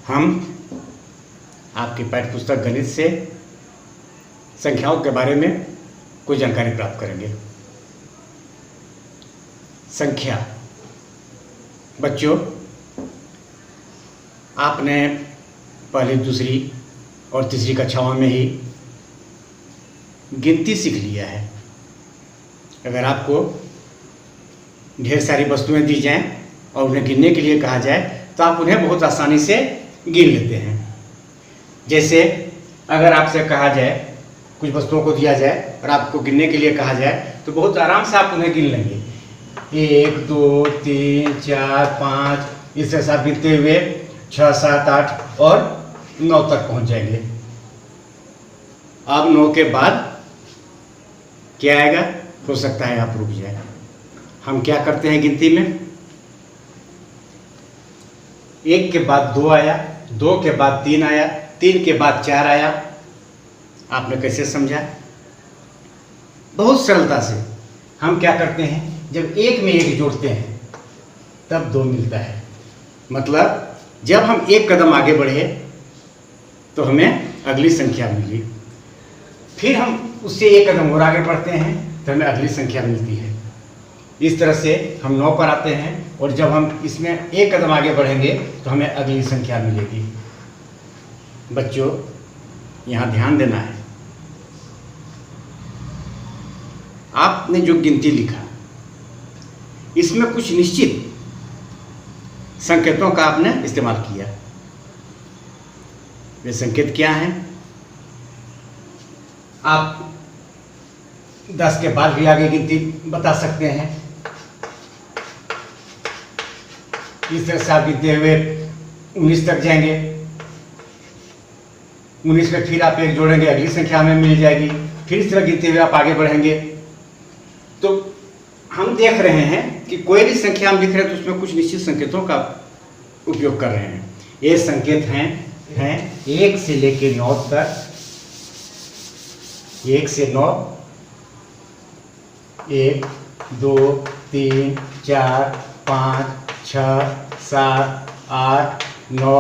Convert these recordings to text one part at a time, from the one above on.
हम आपकी पाठ्य पुस्तक गणित से संख्याओं के बारे में कुछ जानकारी प्राप्त करेंगे। संख्या बच्चों, आपने पहली, दूसरी और तीसरी कक्षाओं में ही गिनती सीख लिया है। अगर आपको ढेर सारी वस्तुएं दी जाएं और उन्हें गिनने के लिए कहा जाए तो आप उन्हें बहुत आसानी से गिन लेते हैं। जैसे अगर आपसे कहा जाए, कुछ वस्तुओं को दिया जाए और आपको गिनने के लिए कहा जाए तो बहुत आराम से आप उन्हें गिन लेंगे। 1 2 3 4 5 इस तरह से आप गिनते हुए 6 7 8 और 9 तक पहुंच जाएंगे। अब 9 के बाद क्या आएगा? हो सकता है आप रुक जाए। हम क्या करते हैं गिनती में? 1 के बाद 2 आया, 2 के बाद 3 आया, 3 के बाद 4 आया। आपने कैसे समझा? बहुत सरलता से हम क्या करते हैं, जब 1 में 1 जोड़ते हैं तब 2 मिलता है। मतलब जब हम एक कदम आगे बढ़े तो हमें अगली संख्या मिली, फिर हम उससे एक कदम और आगे बढ़ते हैं तो हमें अगली संख्या मिलती है। इस तरह से हम 9 पर आते हैं और जब हम इसमें एक कदम आगे बढ़ेंगे तो हमें अगली संख्या मिलेगी। बच्चों, यहाँ ध्यान देना है। आपने जो गिनती लिखा, इसमें कुछ निश्चित संकेतों का आपने इस्तेमाल किया। वे संकेत क्या हैं? आप 10 के बाद भी आगे गिनती बता सकते हैं। इस तरह से आप गिनते हुए 19 तक जाएंगे। 19 में फिर आप 1 जोड़ेंगे, अगली संख्या हमें मिल जाएगी। फिर इस तरह गिनते हुए आप आगे बढ़ेंगे। तो हम देख रहे हैं कि कोई भी संख्या हम लिख रहे हैं तो उसमें कुछ निश्चित संकेतों का उपयोग कर रहे हैं। ये संकेत हैं 1 से लेकर 9 तक। 1 से 9, 1 2 3 4 5 6 7 8 9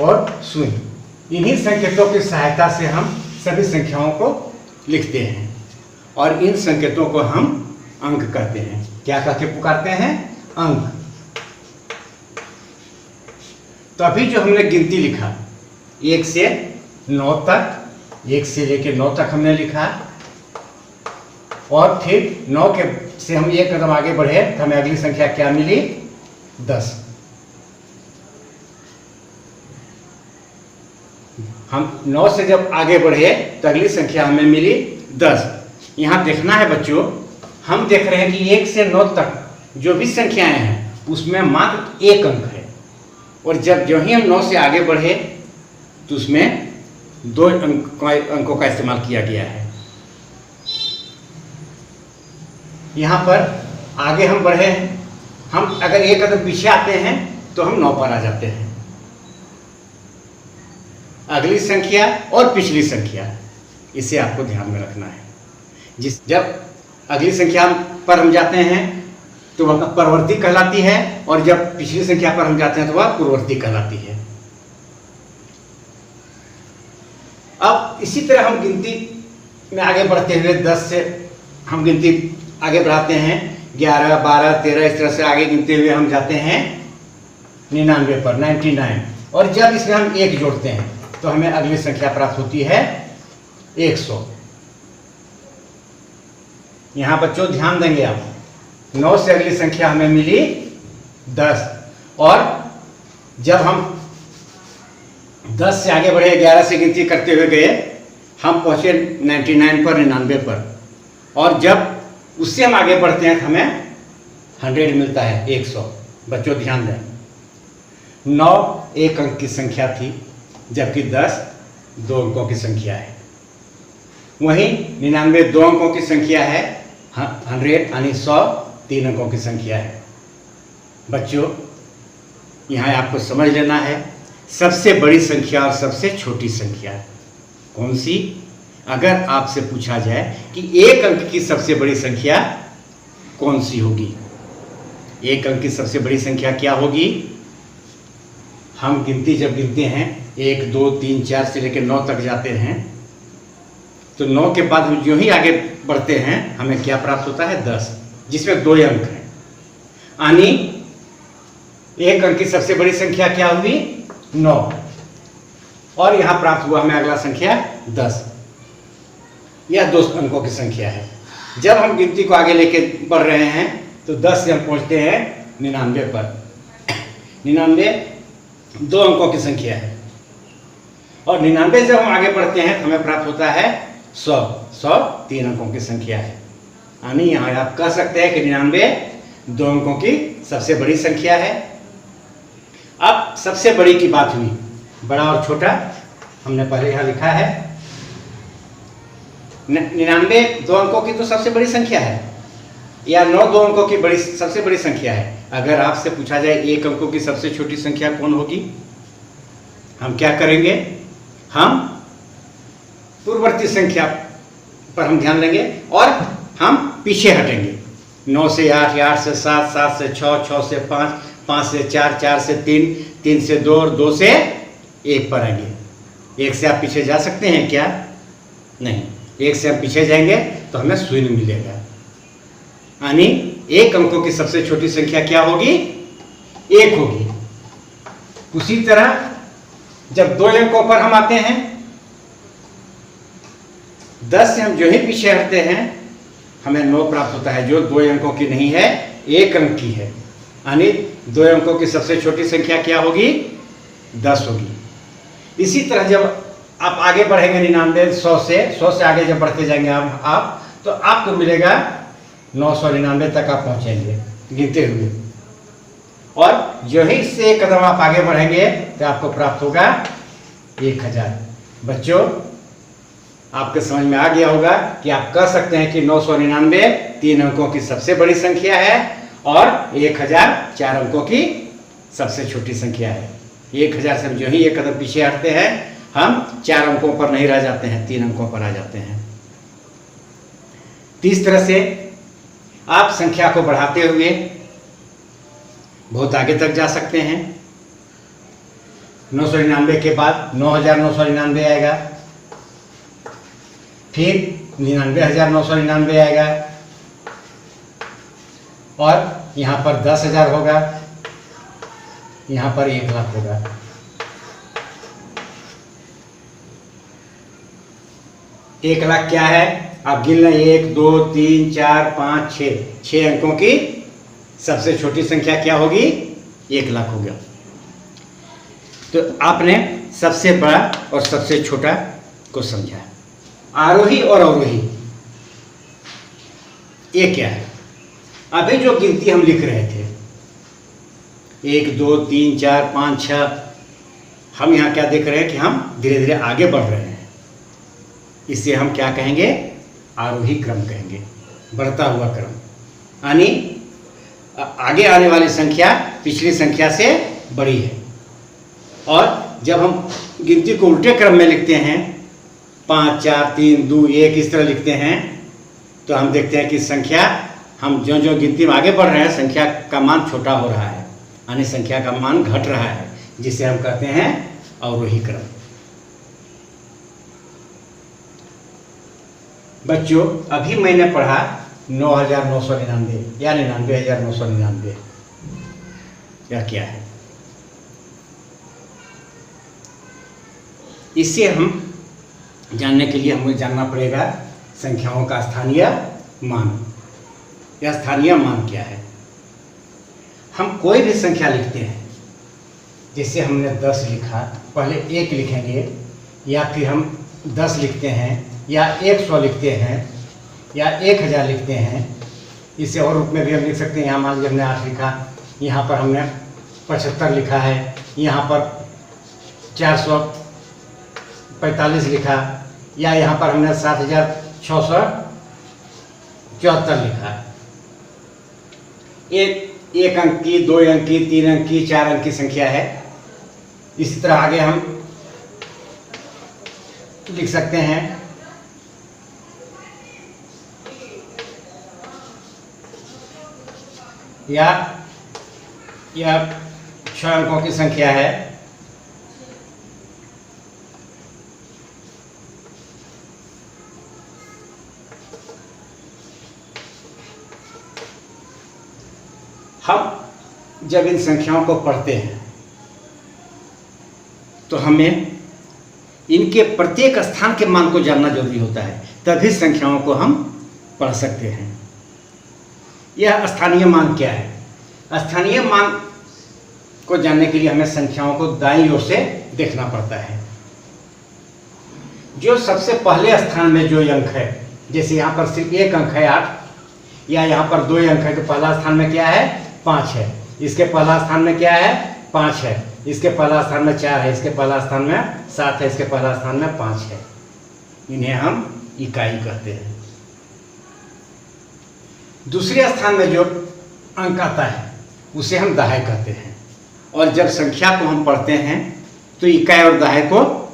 और 0। इन्हीं संकेतों की सहायता से हम सभी संख्याओं को लिखते हैं और इन संकेतों को हम अंक कहते हैं। क्या कह के पुकारते हैं? अंक। तो अभी जो हमने गिनती लिखा 1 से 9 तक, 1 से लेकर 9 तक हमने लिखा और फिर 9 के से हम एक कदम आगे बढ़े तो हमें अगली संख्या क्या मिली? 10। हम 9 से जब आगे बढ़े तो अगली संख्या हमें मिली 10। यहाँ देखना है बच्चों, हम देख रहे हैं कि 1 से 9 तक जो भी संख्याएं हैं उसमें मात्र 1 अंक है और जब जो ही हम 9 से आगे बढ़े तो उसमें 2 अंकों का इस्तेमाल किया गया है। यहाँ पर आगे हम बढ़े हैं, हम अगर एक कदम पीछे आते हैं तो हम 9 पर आ जाते हैं। अगली संख्या और पिछली संख्या, इसे आपको ध्यान में रखना है। जब अगली संख्या पर हम जाते हैं तो वह परवर्ती कहलाती है और जब पिछली संख्या पर हम जाते हैं तो वह पूर्ववर्ती कहलाती है। अब इसी तरह हम गिनती में आगे बढ़ते हुए 10 से हम गिनती आगे बढ़ाते हैं, 11 12 13 इस तरह से आगे गिनते हुए हम जाते हैं 99 पर, 99। और जब इसमें हम 1 जोड़ते हैं तो हमें अगली संख्या प्राप्त होती है 100। यहाँ बच्चों ध्यान देंगे आप, 9 से अगली संख्या हमें मिली 10 और जब हम 10 से आगे बढ़े, 11 से गिनती करते हुए गए, हम पहुंचे 99 पर, 99 पर और जब उससे हम आगे बढ़ते हैं तो हमें 100 मिलता है, 100। बच्चों ध्यान दें, 9 1 अंक की संख्या थी जबकि 10 2 अंकों की संख्या है। वहीं 99 2 अंकों की संख्या है, 100 यानी 100 3 अंकों की संख्या है। बच्चों, यहाँ आपको समझ लेना है सबसे बड़ी संख्या और सबसे छोटी संख्या कौन सी। अगर आपसे पूछा जाए कि 1 अंक की सबसे बड़ी संख्या कौन सी होगी, 1 अंक की सबसे बड़ी संख्या क्या होगी? हम गिनती जब गिनते हैं 1 2 3 4 से लेकर 9 तक जाते हैं, तो 9 के बाद हम जो ही आगे बढ़ते हैं हमें क्या प्राप्त होता है 10, जिसमें 2 अंक हैं। यानी एक अंक की सबसे बड़ी संख्या क्या हुई 9, और यहाँ प्राप्त हुआ हमें अगला संख्या 10। यह 2 अंकों की संख्या है। जब हम गिनती को आगे लेके बढ़ रहे हैं तो 10 से हम पहुँचते हैं 99 पर। 99 2 अंकों की संख्या है, और 99 जब हम आगे बढ़ते हैं तो हमें प्राप्त होता है 100। 100 3 अंकों की संख्या है। यानी यहाँ आप कह सकते हैं कि 99 2 अंकों की सबसे बड़ी संख्या है। अब सबसे बड़ी की बात हुई, बड़ा और छोटा हमने पहले यहाँ लिखा है। 99 2 अंकों की तो सबसे बड़ी संख्या है, या 9 2 अंकों की सबसे बड़ी संख्या है। अगर आपसे पूछा जाए 1 अंकों की सबसे छोटी संख्या कौन होगी, हम क्या करेंगे, हम पूर्ववर्ती संख्या पर हम ध्यान देंगे और हम पीछे हटेंगे। 9 से 8, 8 से 7, 7 से 6, 6 से 5, 5 से 4, 4 से 3, 3 से 2 और 2 से 1 पर आएंगे। 1 से आप पीछे जा सकते हैं क्या? नहीं। 1 से हम पीछे जाएंगे तो हमें शून्य मिलेगा। यानी 1 अंकों की सबसे छोटी संख्या क्या होगी? 1 होगी। उसी तरह जब 2 अंकों पर हम आते हैं, 10 से हम जो ही पीछे हटते हैं हमें 9 प्राप्त होता है, जो 2 अंकों की नहीं है, 1 अंक की है। यानी 2 अंकों की सबसे छोटी संख्या क्या होगी? 10 होगी। इसी तरह जब आप आगे बढ़ेंगे 99 100 से आगे जब बढ़ते जाएंगे आप तो आपको मिलेगा 999 तक आप पहुंचेंगे गिनते हुए, और जो ही इससे 1 कदम आप आगे बढ़ेंगे तो आपको प्राप्त होगा 1000। बच्चों, आपके समझ में आ गया होगा कि आप कह सकते हैं कि 999 3 अंकों की सबसे बड़ी संख्या है और 1000 4 अंकों की सबसे छोटी संख्या है। 1000 से जो ही 1 कदम पीछे हटते हैं हम 4 अंकों पर नहीं रह जाते हैं, 3 अंकों पर आ जाते हैं। इस तरह से आप संख्या को बढ़ाते हुए बहुत आगे तक जा सकते हैं। 999 के बाद 9999 आएगा, फिर 99999 आएगा, और यहाँ पर 10,000 होगा, यहाँ पर 1 लाख होगा। एक लाख क्या है? आप गिन लें, 1 2 3 4 5 6 अंकों की सबसे छोटी संख्या क्या होगी? 1 लाख हो गया। तो आपने सबसे बड़ा और सबसे छोटा को समझा। आरोही और अवरोही ये क्या है? अभी जो गिनती हम लिख रहे थे 1 2 3 4 5 6, हम यहाँ क्या देख रहे हैं कि हम धीरे धीरे आगे बढ़ रहे हैं। इसे हम क्या कहेंगे? आरोही क्रम कहेंगे, बढ़ता हुआ क्रम। यानी आगे आने वाली संख्या पिछली संख्या से बड़ी है। और जब हम गिनती को उल्टे क्रम में लिखते हैं, 5 4 3 2 1 इस तरह लिखते हैं, तो हम देखते हैं कि संख्या, हम जो जो गिनती में आगे बढ़ रहे हैं संख्या का मान छोटा हो रहा है, यानी संख्या का मान घट रहा है, जिसे हम कहते हैं अवरोही क्रम। बच्चों, अभी मैंने पढ़ा 9999 या 99,999, यह क्या है? इसे हम जानने के लिए हमें जानना पड़ेगा संख्याओं का स्थानीय मान। यह स्थानीय मान क्या है? हम कोई भी संख्या लिखते हैं, जैसे हमने 10 लिखा, पहले 1 लिखेंगे, या फिर हम 10 लिखते हैं, या 100 लिखते हैं, या 1000 लिखते हैं। इसे और रूप में भी हम लिख सकते हैं। यहाँ मान लीजिए हमने 8 लिखा, यहाँ पर हमने 75 लिखा है, यहाँ पर 445 लिखा, या यहाँ पर हमने 7674 लिखा। एक अंक की, 2 अंक की, 3 अंक की, 4 अंक की संख्या है। इसी तरह आगे हम लिख सकते हैं या 6 अंकों की संख्या है, जब इन संख्याओं को पढ़ते हैं तो हमें इनके प्रत्येक स्थान के मान को जानना जरूरी होता है, तभी संख्याओं को हम पढ़ सकते हैं। यह स्थानीय मान क्या है? स्थानीय मान को जानने के लिए हमें संख्याओं को दाईं ओर से देखना पड़ता है। जो सबसे पहले स्थान में जो अंक है, जैसे यहाँ पर सिर्फ एक अंक है 8, या यहाँ पर 2 अंक है, तो पहला स्थान में क्या है? 5 है। इसके पहला स्थान में क्या है? 5 है। इसके पहला स्थान में 4 है। इसके पहला स्थान में 7 है। इसके पहला स्थान में 5 है। इन्हें हम इकाई कहते हैं। दूसरे स्थान में जो अंक आता है उसे हम दहाई कहते हैं। और जब संख्या को हम पढ़ते हैं तो इकाई और दहाई को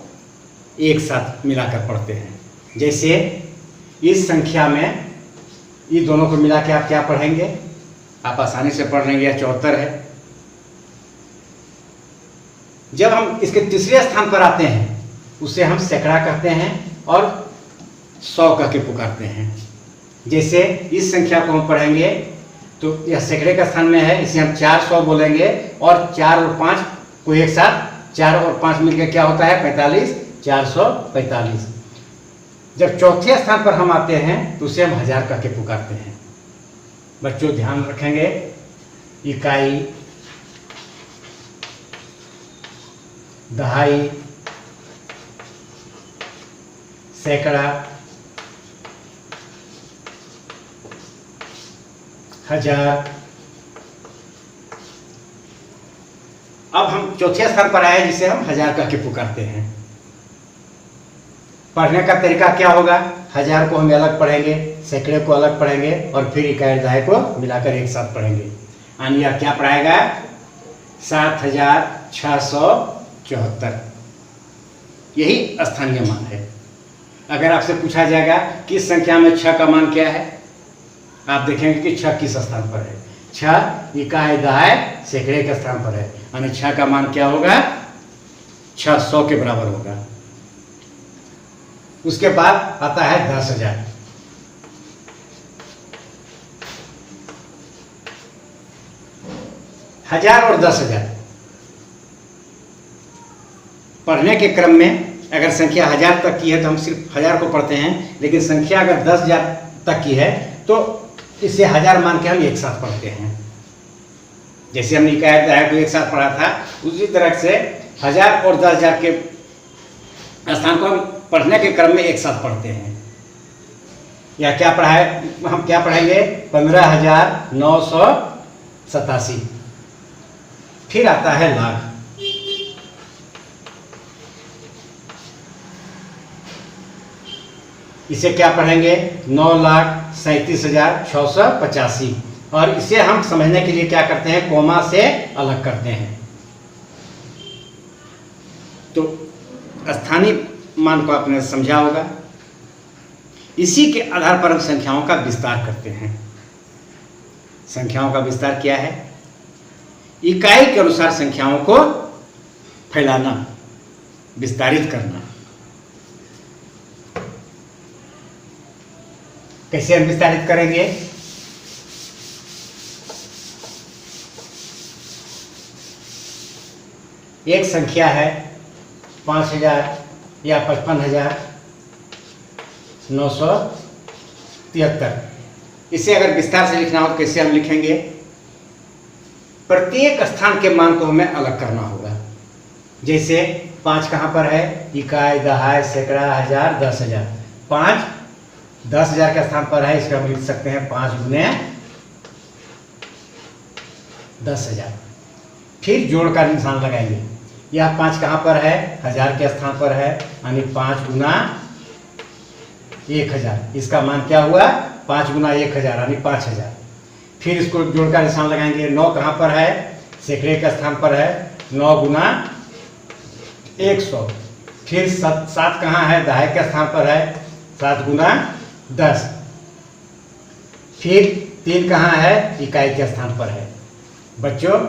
एक साथ मिलाकर पढ़ते हैं। जैसे इस संख्या में ये दोनों को मिला के आप क्या पढ़ेंगे? आप आसानी से पढ़ लेंगे, 74 है। जब हम इसके तीसरे स्थान पर आते हैं उसे हम सैकड़ा कहते हैं और 100 कह के पुकारते हैं। जैसे इस संख्या को हम पढ़ेंगे तो यह सैकड़े का स्थान में है, इसे हम 400 बोलेंगे, और 4 और 5 को एक साथ, 4 और 5 मिलकर क्या होता है? 45, 445। जब चौथे स्थान पर हम आते हैं तो उसे हम 1000 कह के पुकारते हैं। बच्चों ध्यान रखेंगे, इकाई, दहाई, सैकड़ा, 1000। अब हम चौथे स्थान पर आए जिसे हम 1000 कह के पुकारते हैं। पढ़ने का तरीका क्या होगा? 1000 को हम अलग पढ़ेंगे, सैकड़े को अलग पढ़ेंगे और फिर इकाई दहाई को मिलाकर एक साथ पढ़ेंगे। यानी यह क्या पढ़ाएगा? 7674। यही स्थानीय मान है। अगर आपसे पूछा जाएगा कि इस संख्या में 6 का मान क्या है, आप देखेंगे कि 6 किस स्थान पर है। 6 इकाई दहाई सैकड़े के स्थान पर है, यानी 6 का मान क्या होगा? 600 के बराबर होगा। उसके बाद आता है 10,000। हजार और 10,000 पढ़ने के क्रम में अगर संख्या 1000 तक की है तो हम सिर्फ 1000 को पढ़ते हैं, लेकिन संख्या अगर 10,000 तक की है तो इसे 1000 मान के हम एक साथ पढ़ते हैं। जैसे हमने इकाई दहाई को एक साथ पढ़ा था, उसी तरह से 1000 और 10,000 के स्थान को हम पढ़ने के क्रम में एक साथ पढ़ते हैं। या क्या पढ़ाए? हम क्या पढ़ेंगे? 15,987। फिर आता है लाख। इसे क्या पढ़ेंगे? 9,37,685। और इसे हम समझने के लिए क्या करते हैं? कोमा से अलग करते हैं। तो स्थानीय मान को आपने समझा होगा। इसी के आधार पर हम संख्याओं का विस्तार करते हैं। संख्याओं का विस्तार क्या है? इकाई के अनुसार संख्याओं को फैलाना, विस्तारित करना। कैसे हम विस्तारित करेंगे? एक संख्या है 5,000 या 55,973। इसे अगर विस्तार से लिखना हो तो कैसे हम लिखेंगे? प्रत्येक स्थान के मान को हमें अलग करना होगा। जैसे 5 कहाँ पर है? इकाई, दहाई, सैकड़ा, 1000, 10,000। 5 10,000 के स्थान पर है, इसको हम लिख सकते हैं 5 गुने 10,000। फिर जोड़ का निशान लगाएंगे। यह 5 कहाँ पर है? 1000 के स्थान पर है, यानी 5 गुना 1000। इसका मान क्या हुआ? 5 गुना 1000 यानी 5000। फिर इसको जोड़ का निशान लगाएंगे। 9 कहाँ पर है? सैकड़े के स्थान पर है, 9 गुना 100। फिर 7 कहाँ है? दहाई के स्थान पर है, 7 गुना 10। फिर 3 कहाँ है? इकाई के स्थान पर है। बच्चों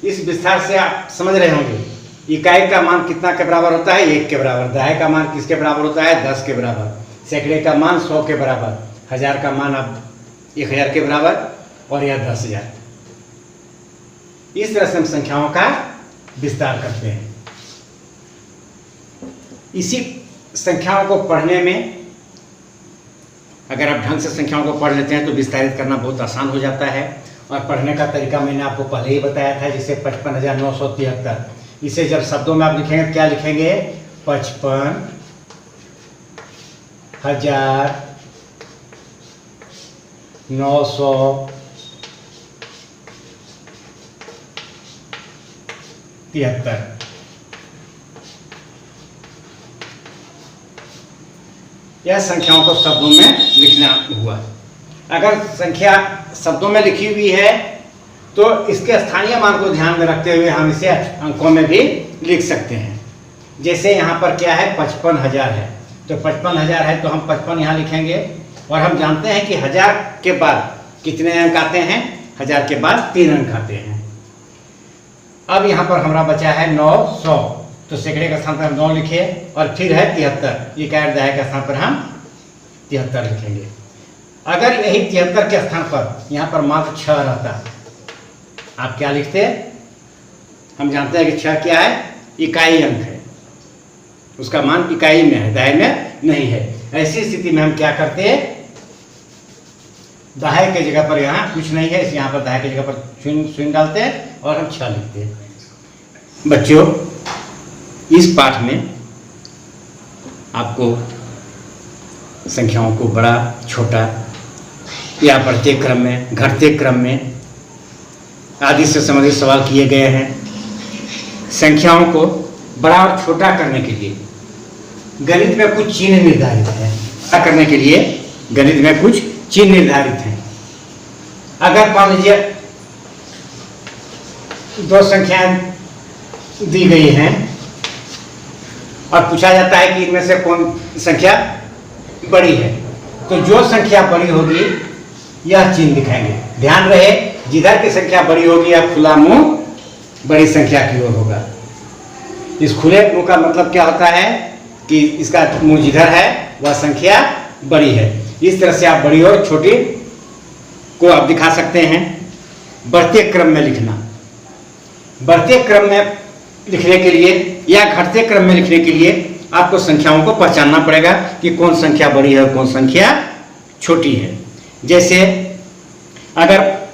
इस विस्तार से आप समझ रहे होंगे इकाई का मान कितना के बराबर होता है? 1 के बराबर। दहाई का मान किसके बराबर होता है? 10 के बराबर। सैकड़े का मान 100 के बराबर। 1000 का मान अब 1000 के बराबर, और यह 10,000। इस तरह से हम संख्याओं का विस्तार करते हैं। इसी संख्याओं को पढ़ने में अगर आप ढंग से संख्याओं को पढ़ लेते हैं तो विस्तारित करना बहुत आसान हो जाता है। और पढ़ने का तरीका मैंने आपको पहले ही बताया था, जैसे 55,973। इसे जब शब्दों में आप लिखेंगे तो क्या लिखेंगे? 55,973। यह संख्याओं को शब्दों में लिखना हुआ। अगर संख्या शब्दों में लिखी हुई है तो इसके स्थानीय मान को ध्यान में रखते हुए हम इसे अंकों में भी लिख सकते हैं। जैसे यहाँ पर क्या है? 55,000 है, तो 55,000 है तो हम 55 यहाँ लिखेंगे। और हम जानते हैं कि 1000 के बाद कितने अंक आते हैं? 1000 के बाद 3 अंक आते हैं। अब यहाँ पर हमारा बचा है 900, तो सैकड़े के स्थान पर 9 लिखे और फिर है 73, ये क्या दहाई के स्थान पर हम 73 लिखेंगे। अगर यही 73 के स्थान पर यहाँ पर मात्र 6 रहता, आप क्या लिखते? हम जानते हैं कि 6 क्या है? इकाई अंक है, उसका मान इकाई में है, दहाई में नहीं है। ऐसी स्थिति में हम क्या करते हैं? दहाई के जगह पर यहाँ कुछ नहीं है, इस यहाँ पर दहाई की जगह पर शून्य डालते हैं और हम 6 लिखते हैं। बच्चों, इस पाठ में आपको संख्याओं को बड़ा, छोटा या बढ़ते क्रम में, घटते क्रम में आदि से संबंधित सवाल किए गए हैं। संख्याओं को बड़ा और छोटा करने के लिए गणित में कुछ चिन्ह निर्धारित है। बड़ा करने के लिए गणित में कुछ चिन्ह निर्धारित हैं। अगर मान लीजिए 2 संख्याएं दी गई हैं और पूछा जाता है कि इनमें से कौन संख्या बड़ी है, तो जो संख्या बड़ी होगी यह चिन्ह दिखाएंगे। ध्यान रहे, जिधर की संख्या बड़ी होगी या खुला मुंह बड़ी संख्या की ओर होगा। इस खुले मुंह का मतलब क्या होता है कि इसका मुंह जिधर है वह संख्या बड़ी है। इस तरह से आप बड़ी और छोटी को आप दिखा सकते हैं। बढ़ते क्रम में लिखना, बढ़ते क्रम में लिखने के लिए या घटते क्रम में लिखने के लिए आपको संख्याओं को पहचानना पड़ेगा कि कौन संख्या बड़ी है और कौन संख्या छोटी है। जैसे अगर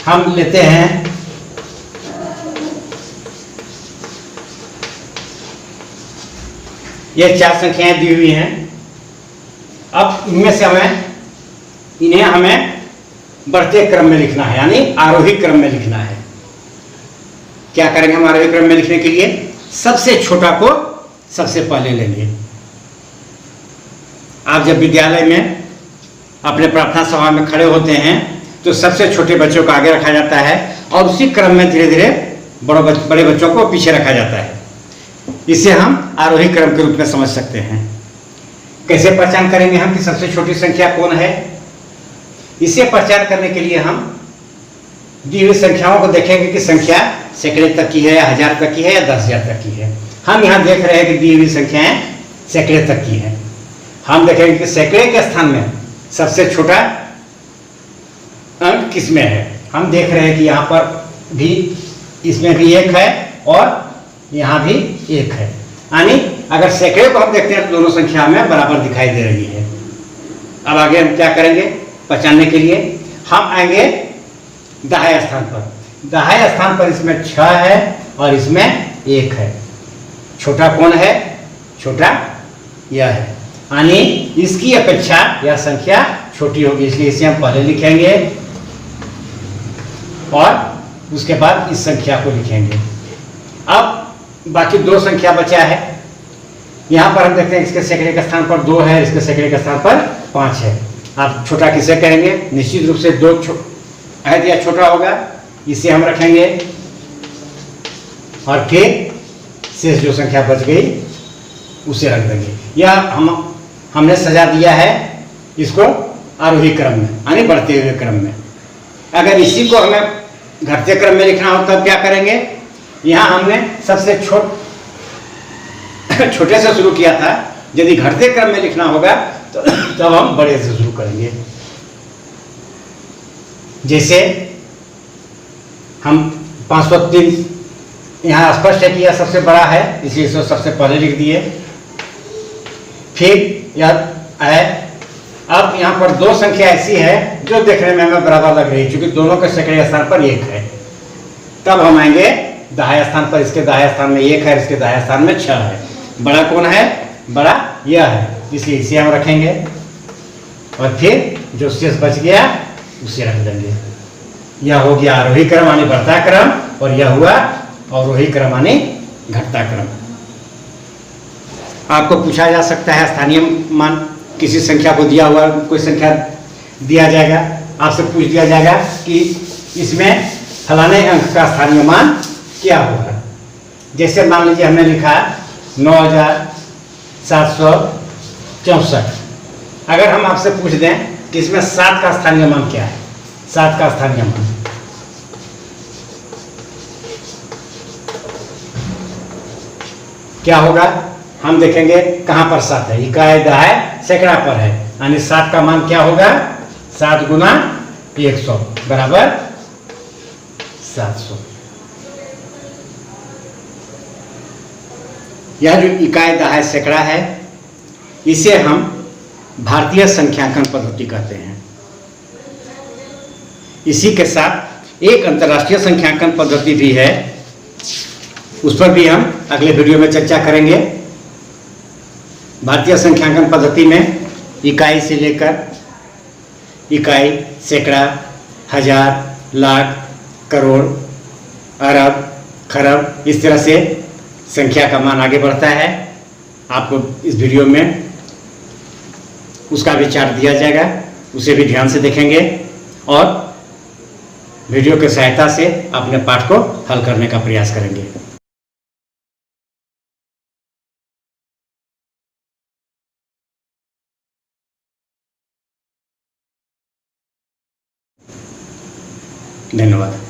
हम लेते हैं ये 4 संख्याएं दी हुई हैं। अब इनमें से इन्हें हमें बढ़ते क्रम में लिखना है, यानी आरोही क्रम में लिखना है। क्या करेंगे हम आरोही क्रम में लिखने के लिए? सबसे छोटा को सबसे पहले लेंगे। आप जब विद्यालय में अपने प्रार्थना सभा में खड़े होते हैं तो सबसे छोटे बच्चों को आगे रखा जाता है और उसी क्रम में धीरे धीरे बड़े बच्चों को पीछे रखा जाता है। इसे हम आरोही क्रम के रूप में समझ सकते हैं। कैसे पहचान करेंगे हम कि सबसे छोटी संख्या कौन है? इसे पहचान करने के लिए हम दी हुई संख्याओं को देखेंगे कि संख्या सैकड़े तक की है या 1000 तक की है या 10,000 तक की है। हम यहाँ देख रहे हैं कि दी हुई संख्याएं सैकड़े तक की है। हम देखेंगे कि सैकड़े के स्थान में सबसे छोटा अंक किसमें है। हम देख रहे हैं कि यहाँ पर भी, इसमें भी 1 है और यहाँ भी 1 है। यानी अगर सैकड़े को हम देखते हैं तो दोनों संख्या में बराबर दिखाई दे रही है। अब आगे हम क्या करेंगे पहचानने के लिए? हम आएंगे दहाई स्थान पर। दहाई स्थान पर इसमें 6 है और इसमें 1 है। छोटा कौन है? छोटा यह है, यानी इसकी अपेक्षा यह संख्या छोटी होगी, इसलिए इसे हम पहले लिखेंगे और उसके बाद इस संख्या को लिखेंगे। अब बाकी 2 संख्या बचा है। यहाँ पर हम देखते हैं इसके सैकड़े के स्थान पर 2 है, इसके सैकड़े के स्थान पर 5 है। आप छोटा किसे कहेंगे? निश्चित रूप से 2 है या छोटा होगा, इसे हम रखेंगे और फिर शेष जो संख्या बच गई उसे रख देंगे। यह हमने सजा दिया है इसको आरोही क्रम में, यानी बढ़ते हुए क्रम में। अगर इसी को हमें घटते क्रम में लिखना हो तब क्या करेंगे? यहाँ हमने सबसे छोटे से शुरू किया था। यदि घटते क्रम में लिखना होगा तो तब हम बड़े से शुरू करेंगे। जैसे हम 503 यहाँ स्पष्ट है कि यह सबसे बड़ा है, इसलिए इसको सबसे पहले लिख दिए। फिर यह है, अब यहाँ पर दो संख्या ऐसी है जो देखने में हमें बराबर लग रही है, क्योंकि दोनों के सैकड़े स्थान पर 1 है। तब हम आएंगे दाहिने स्थान पर, इसके दाहिने स्थान में 1 है, इसके दाहिने स्थान में 6 है। बड़ा कौन है? बड़ा यह है, इसलिए इसे हम रखेंगे और फिर जो शेष बच गया उसे रख देंगे। यह हो गया आरोही क्रम यानी बढ़ता क्रम, और यह हुआ अवरोही क्रम यानी घटता क्रम। आपको पूछा जा सकता है स्थानीय मान, किसी संख्या को दिया हुआ कोई संख्या दिया जाएगा, आपसे पूछ दिया जाएगा कि इसमें फलाने अंक का स्थानीय मान क्या होगा। जैसे मान लीजिए हमने लिखा 9764। अगर हम आपसे पूछ दें कि इसमें 7 का स्थानीय मान क्या है, 7 का स्थानीय मान क्या होगा, हम देखेंगे कहां पर 7 है, इकाई दहाई सैकड़ा पर है, यानी 7 का मान क्या होगा, 7 गुना 100 बराबर 700। यह जो इकाई दहाई सैकड़ा है, इसे हम भारतीय संख्यांकन पद्धति कहते हैं। इसी के साथ एक अंतर्राष्ट्रीय संख्यांकन पद्धति भी है, उस पर भी हम अगले वीडियो में चर्चा करेंगे। भारतीय संख्यांकन पद्धति में इकाई से लेकर इकाई, सैकड़ा, हजार, लाख, करोड़, अरब, खरब, इस तरह से संख्या का मान आगे बढ़ता है। आपको इस वीडियो में उसका भी चार्ट दिया जाएगा, उसे भी ध्यान से देखेंगे और वीडियो की सहायता से अपने पाठ को हल करने का प्रयास करेंगे। धन्यवाद।